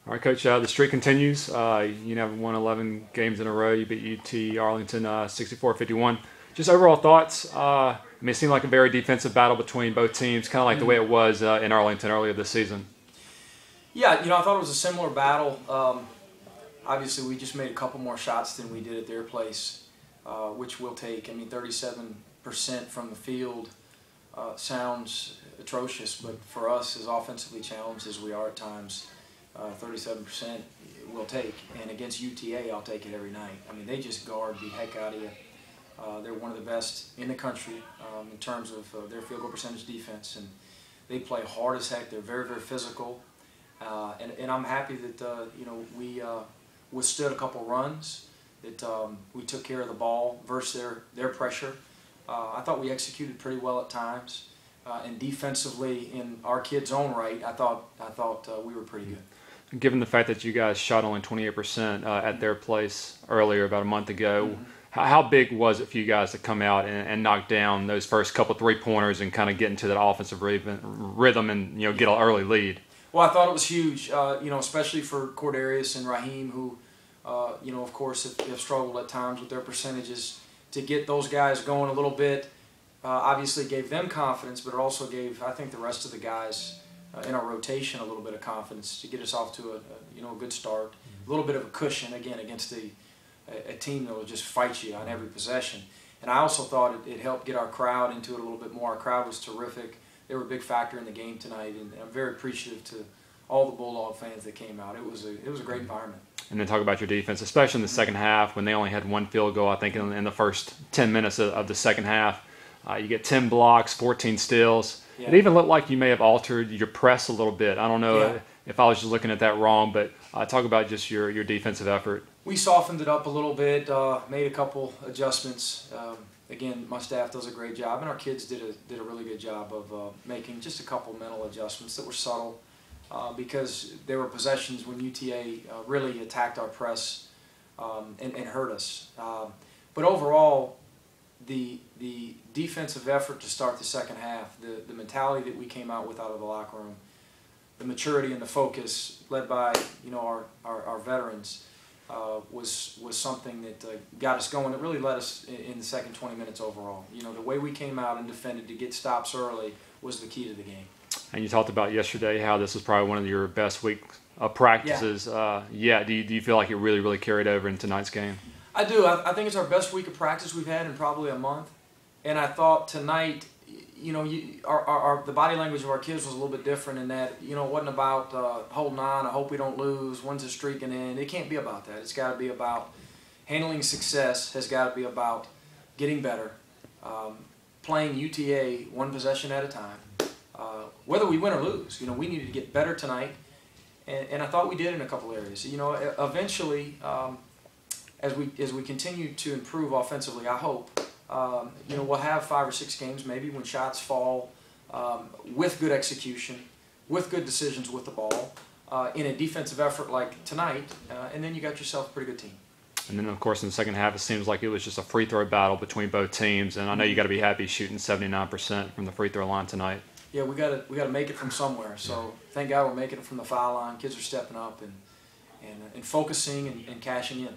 All right, Coach, the streak continues. You have won 11 games in a row. You beat UT Arlington 64-51. Just overall thoughts. It seemed like a very defensive battle between both teams, kind of like the way it was in Arlington earlier this season. Yeah, I thought it was a similar battle. Obviously, we just made a couple more shots than we did at their place, which we'll take. 37% from the field sounds atrocious, but for us, as offensively challenged as we are at times, 37% we'll take. And against UTA, I'll take it every night. They just guard the heck out of you. They're one of the best in the country in terms of their field goal percentage defense, and they play hard as heck. They're very, very physical, and I'm happy that we withstood a couple runs, that we took care of the ball versus their pressure. I thought we executed pretty well at times, and defensively in our kids' own right, I thought we were pretty good. Given the fact that you guys shot only 28% at their place earlier, about a month ago, how big was it for you guys to come out and knock down those first couple three-pointers and kind of get into that offensive rhythm and get an early lead? Well, I thought it was huge, especially for Cordarius and Raheem, who, of course, have struggled at times with their percentages. To get those guys going a little bit, obviously gave them confidence, but it also gave, I think, the rest of the guys in our rotation a little bit of confidence to get us off to a good start. A little bit of a cushion, again, against a team that will just fight you on every possession. And I also thought it helped get our crowd into it a little bit more. Our crowd was terrific. They were a big factor in the game tonight, and I'm very appreciative to all the Bulldog fans that came out. It was a great environment. And then talk about your defense, especially in the second half when they only had one field goal, I think, in the first 10 minutes of the second half. You get 10 blocks, 14 steals. Yeah. It even looked like you may have altered your press a little bit. I don't know if I was just looking at that wrong, but talk about just your defensive effort. We softened it up a little bit, made a couple adjustments. Again, my staff does a great job, and our kids did a really good job of making just a couple mental adjustments that were subtle, because there were possessions when UTA really attacked our press and hurt us. But overall, the defensive effort to start the second half, the mentality that we came out with out of the locker room, the maturity and the focus led by our veterans, was something that got us going. It really led us in the second 20 minutes overall. The way we came out and defended to get stops early was the key to the game. And you talked about yesterday how this was probably one of your best weeks of practices. Do you feel like it really, really carried over in tonight's game? I do. I think it's our best week of practice we've had in probably a month. And I thought tonight, the body language of our kids was a little bit different in that, it wasn't about holding on, I hope we don't lose, when's the streak going to end. It can't be about that. It's got to be about handling success, has got to be about getting better, playing UTA one possession at a time. Whether we win or lose, we needed to get better tonight, and I thought we did in a couple areas. Eventually, as we continue to improve offensively, I hope, we'll have 5 or 6 games maybe when shots fall with good execution, with good decisions with the ball, in a defensive effort like tonight, and then you got yourself a pretty good team. And then, of course, in the second half, it seems like it was just a free throw battle between both teams, and I know you got to be happy shooting 79% from the free throw line tonight. Yeah, we got to make it from somewhere. So thank God we're making it from the foul line. Kids are stepping up and focusing and cashing in.